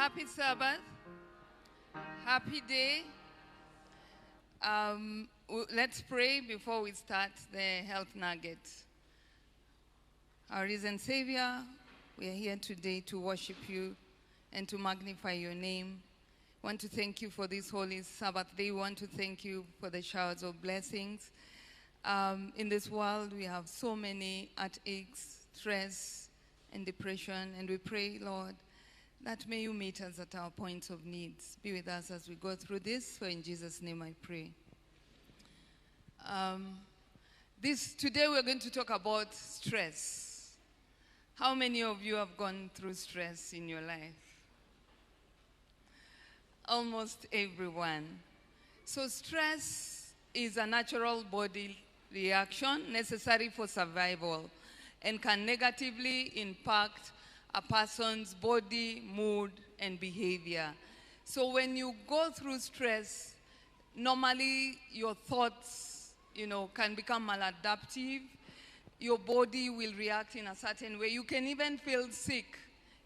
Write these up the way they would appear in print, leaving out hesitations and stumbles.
Happy Sabbath. Happy day. Let's pray before we start the health nugget. Our risen Savior, we are here today to worship you and to magnify your name. We want to thank you for this holy Sabbath day. We want to thank you for the showers of blessings. In this world, we have so many heartaches, stress, and depression, and we pray, Lord, that may you meet us at our points of needs. Be with us as we go through this, for in Jesus' name I pray. Today we're going to talk about stress. How many of you have gone through stress in your life? Almost everyone. So stress is a natural body reaction necessary for survival and can negatively impact a person's body, mood, and behavior. So when you go through stress, normally your thoughts, can become maladaptive. Your body will react in a certain way. You can even feel sick,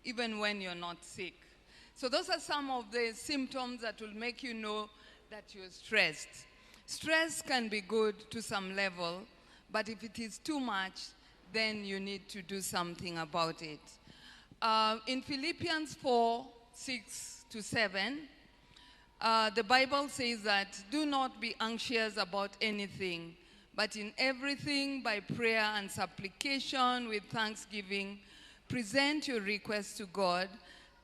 even when you're not sick. So those are some of the symptoms that will make you know that you're stressed. Stress can be good to some level, but if it is too much, then you need to do something about it. In Philippians 4:6-7, the Bible says that, do not be anxious about anything, but in everything by prayer and supplication with thanksgiving, present your requests to God,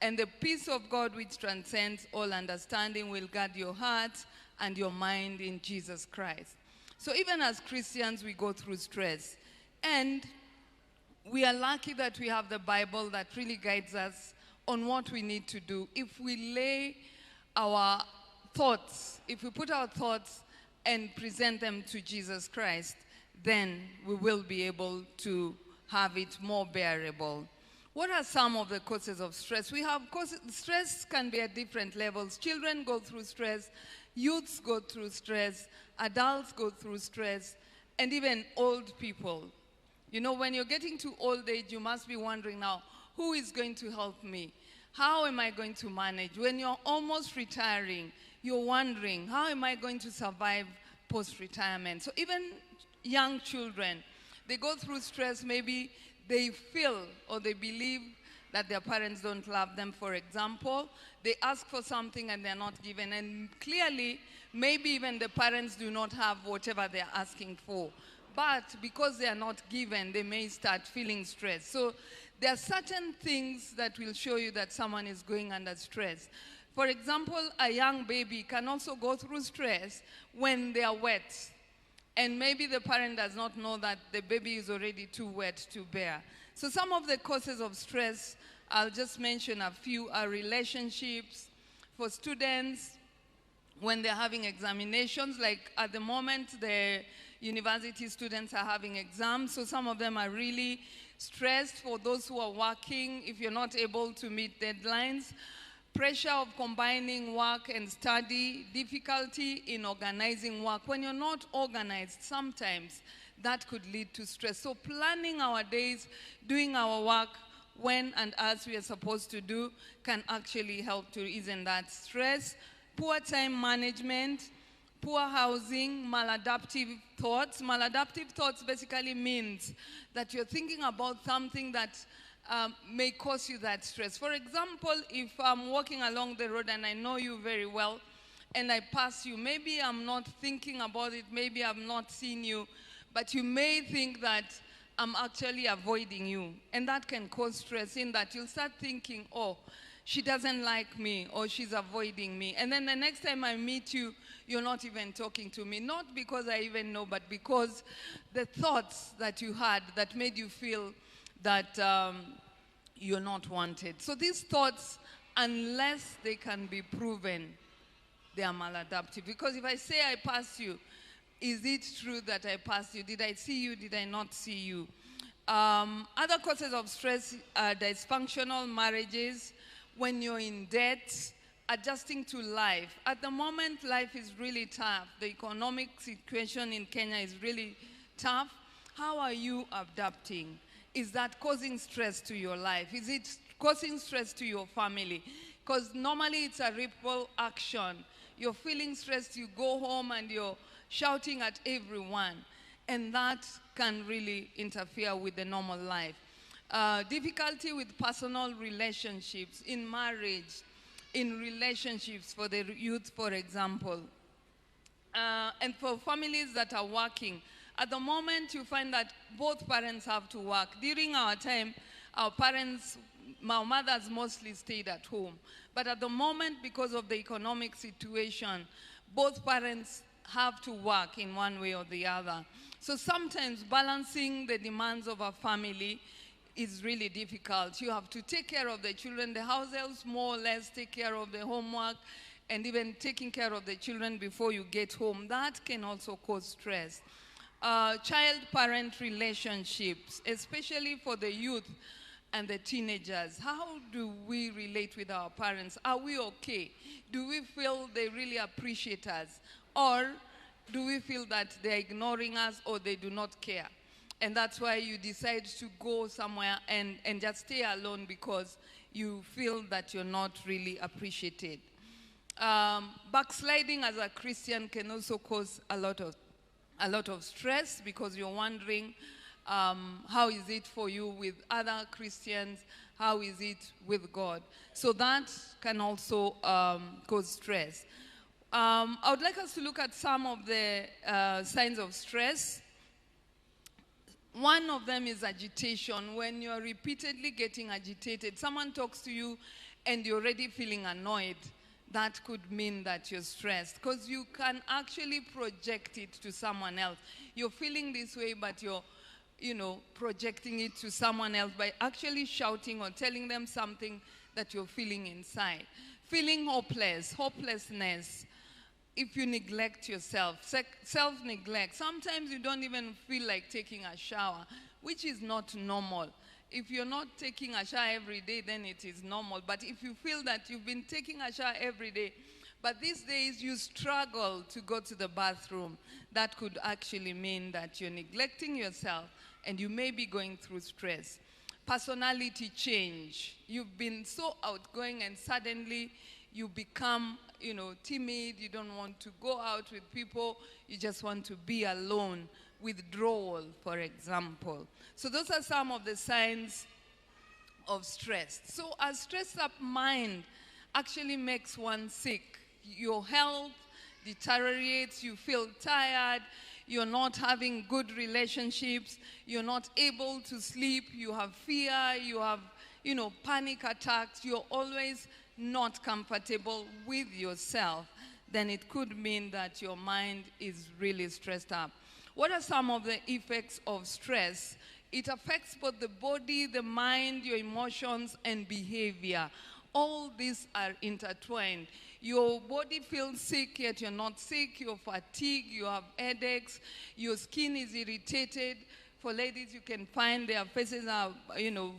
and the peace of God which transcends all understanding will guard your heart and your mind in Jesus Christ. So even as Christians, we go through stress. And we are lucky that we have the Bible that really guides us on what we need to do. If we lay our thoughts, if we put our thoughts and present them to Jesus Christ, then we will be able to have it more bearable. What are some of the causes of stress? Stress can be at different levels. Children go through stress, youths go through stress, adults go through stress, and even old people. When you're getting to old age, you must be wondering now, who is going to help me? How am I going to manage? When you're almost retiring, you're wondering, how am I going to survive post-retirement? So even young children, they go through stress. Maybe they feel or they believe that their parents don't love them, for example. They ask for something and they're not given. And clearly, maybe even the parents do not have whatever they're asking for. But because they are not given, they may start feeling stress. So there are certain things that will show you that someone is going under stress. For example, a young baby can also go through stress when they are wet. And maybe the parent does not know that the baby is already too wet to bear. So some of the causes of stress, I'll just mention a few, are relationships. For students, when they're having examinations, like at the moment, the university students are having exams, so some of them are really stressed. For those who are working, if you're not able to meet deadlines, pressure of combining work and study, difficulty in organizing work. When you're not organized, sometimes that could lead to stress. So planning our days, doing our work when and as we are supposed to do, can actually help to ease that stress. Poor time management, poor housing, maladaptive thoughts. Maladaptive thoughts basically means that you're thinking about something that may cause you that stress. For example, if I'm walking along the road and I know you very well and I pass you, maybe I'm not thinking about it, maybe I've not seen you, but you may think that I'm actually avoiding you. And that can cause stress in that you'll start thinking, oh, she doesn't like me, or she's avoiding me. And then the next time I meet you, you're not even talking to me. Not because I even know, but because the thoughts that you had that made you feel that you're not wanted. So these thoughts, unless they can be proven, they are maladaptive. Because if I say I pass you, is it true that I passed you? Did I see you? Did I not see you? Other causes of stress are dysfunctional marriages. When you're in debt, adjusting to life. At the moment, life is really tough. The economic situation in Kenya is really tough. How are you adapting? Is that causing stress to your life? Is it causing stress to your family? Because normally it's a ripple action. You're feeling stressed, you go home and you're shouting at everyone. And that can really interfere with the normal life. Difficulty with personal relationships, in marriage, in relationships for the youth, for example. And for families that are working, at the moment you find that both parents have to work. During our time, our mothers mostly stayed at home. But at the moment, because of the economic situation, both parents have to work in one way or the other. So sometimes balancing the demands of a family is really difficult. You have to take care of the children. The house helps more or less take care of the homework, and even taking care of the children before you get home. That can also cause stress. Child-parent relationships, especially for the youth and the teenagers. How do we relate with our parents? Are we okay? Do we feel they really appreciate us? Or do we feel that they're ignoring us or they do not care? And that's why you decide to go somewhere and just stay alone because you feel that you're not really appreciated. Backsliding as a Christian can also cause a lot of stress because you're wondering, how is it for you with other Christians? How is it with God? So that can also cause stress. I would like us to look at some of the signs of stress. One of them is agitation. When you're repeatedly getting agitated, someone talks to you and you're already feeling annoyed. That could mean that you're stressed because you can actually project it to someone else. You're feeling this way, but you're, projecting it to someone else by actually shouting or telling them something that you're feeling inside. Feeling hopelessness. If you neglect yourself, self-neglect. Sometimes you don't even feel like taking a shower, which is not normal. If you're not taking a shower every day, then it is normal. But if you feel that you've been taking a shower every day, but these days you struggle to go to the bathroom, that could actually mean that you're neglecting yourself and you may be going through stress. Personality change. You've been so outgoing and suddenly you become, timid. You don't want to go out with people. You just want to be alone. Withdrawal, for example. So those are some of the signs of stress. So a stressed up mind actually makes one sick. Your health deteriorates, you feel tired, you're not having good relationships, you're not able to sleep, you have fear, you have, panic attacks, you're always not comfortable with yourself. Then it could mean that your mind is really stressed up. What are some of the effects of stress? It affects both the body, the mind, your emotions, and behavior. All these are intertwined. Your body feels sick, yet you're not sick. You're fatigued, you have headaches, your skin is irritated. For ladies, you can find their faces are,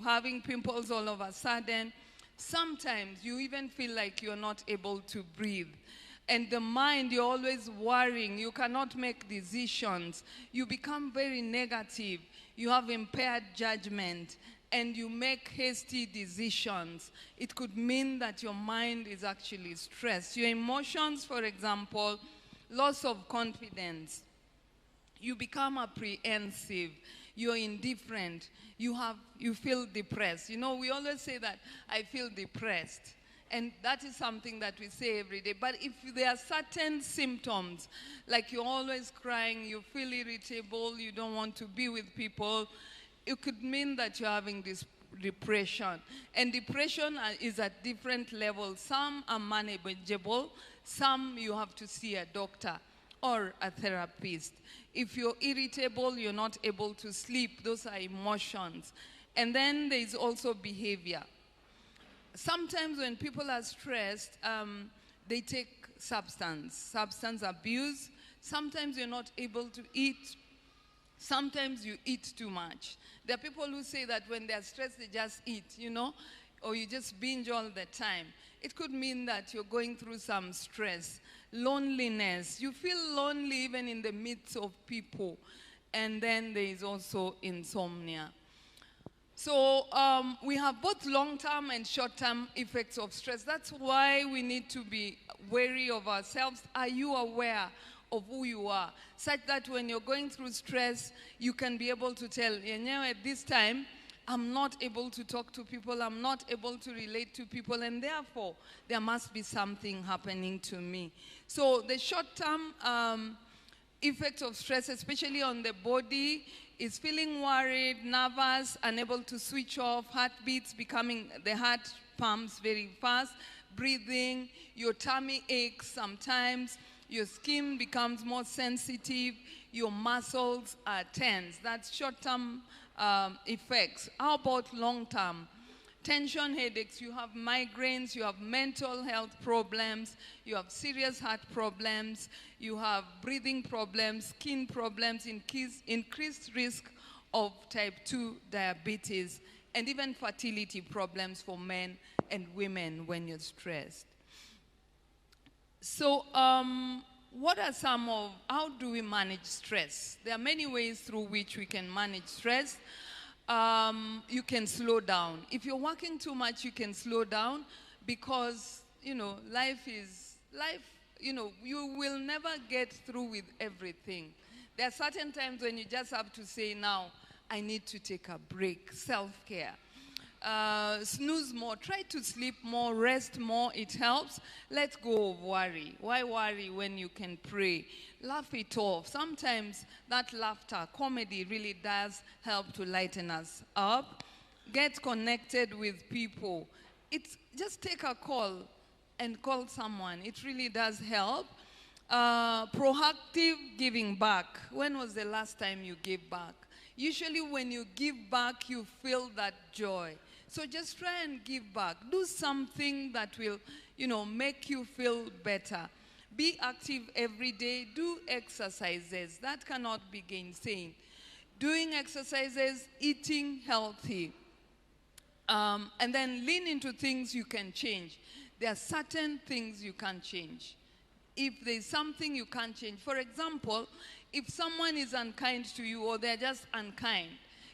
having pimples all of a sudden. Sometimes you even feel like you're not able to breathe. And the mind, you're always worrying. You cannot make decisions. You become very negative. You have impaired judgment. And you make hasty decisions. It could mean that your mind is actually stressed. Your emotions, for example, loss of confidence. You become apprehensive. You're indifferent. You feel depressed. We always say that, I feel depressed. And that is something that we say every day. But if there are certain symptoms, like you're always crying, you feel irritable, you don't want to be with people, it could mean that you're having this depression. And depression is at different levels. Some are manageable. Some you have to see a doctor or a therapist. If you're irritable, you're not able to sleep. Those are emotions. And then there is also behavior. Sometimes when people are stressed, they take substance abuse. Sometimes you're not able to eat. Sometimes you eat too much. There are people who say that when they're stressed, they just eat, or you just binge all the time. It could mean that you're going through some stress. Loneliness. You feel lonely even in the midst of people. And then there is also insomnia. So we have both long-term and short-term effects of stress. That's why we need to be wary of ourselves. Are you aware of who you are? Such that when you're going through stress, you can be able to tell, you know, at this time, I'm not able to talk to people, I'm not able to relate to people, and therefore, there must be something happening to me. So the short-term effects of stress, especially on the body, is feeling worried, nervous, unable to switch off, heartbeats becoming, the heart pumps very fast, breathing, your tummy aches sometimes, your skin becomes more sensitive, your muscles are tense. That's short-term effects. How about long-term? Tension headaches, you have migraines, you have mental health problems, you have serious heart problems, you have breathing problems, skin problems, increased risk of type 2 diabetes, and even fertility problems for men and women when you're stressed. So what are some of, how do we manage stress? There are many ways through which we can manage stress. You can slow down. If you're working too much, you can slow down because, you know, life, you know, you will never get through with everything. There are certain times when you just have to say, now, I need to take a break, self-care. Snooze more, try to sleep more, rest more, it helps. Let go of worry. Why worry when you can pray? Laugh it off. Sometimes that laughter, comedy really does help to lighten us up. Get connected with people. It's just take a call and call someone. It really does help. Proactive giving back. When was the last time you gave back? Usually when you give back, you feel that joy. So just try and give back. Do something that will, you know, make you feel better. Be active every day. Do exercises. That cannot be gainsaid. Doing exercises, eating healthy. And then lean into things you can change. There are certain things you can't change. If there's something you can't change, for example, if someone is unkind to you or they're just unkind,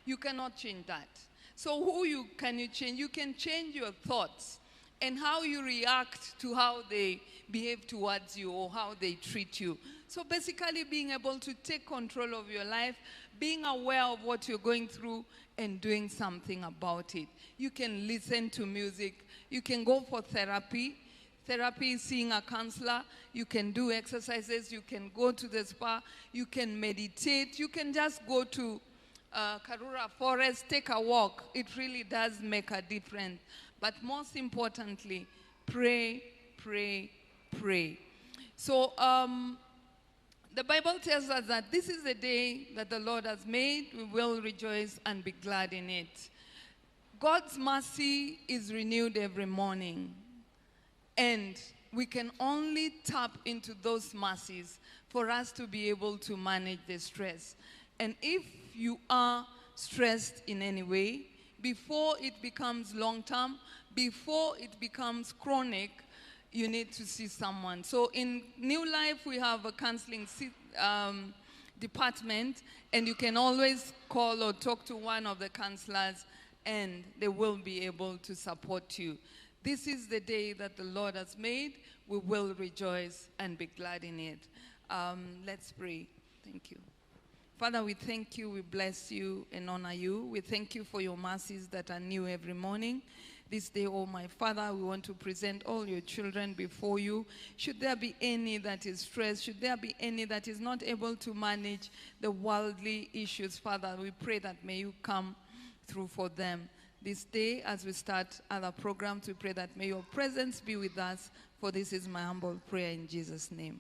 you cannot change that. So can you change? You can change your thoughts and how you react to how they behave towards you or how they treat you. So basically being able to take control of your life, being aware of what you're going through and doing something about it. You can listen to music. You can go for therapy. Therapy is seeing a counselor. You can do exercises. You can go to the spa. You can meditate. You can just go to Karura Forest, take a walk. It really does make a difference. But most importantly, pray, pray, pray. So the Bible tells us that this is the day that the Lord has made. We will rejoice and be glad in it. God's mercy is renewed every morning. And we can only tap into those mercies for us to be able to manage the stress. And if you are stressed in any way, before it becomes long-term, before it becomes chronic, you need to see someone. So in New Life, we have a counseling department, and you can always call or talk to one of the counselors, and they will be able to support you. This is the day that the Lord has made. We will rejoice and be glad in it. Let's pray. Thank you. Father, we thank you, we bless you and honor you. We thank you for your mercies that are new every morning. This day, oh my Father, we want to present all your children before you. Should there be any that is stressed, should there be any that is not able to manage the worldly issues, Father, we pray that may you come through for them. This day, as we start other programs, we pray that may your presence be with us, for this is my humble prayer in Jesus' name.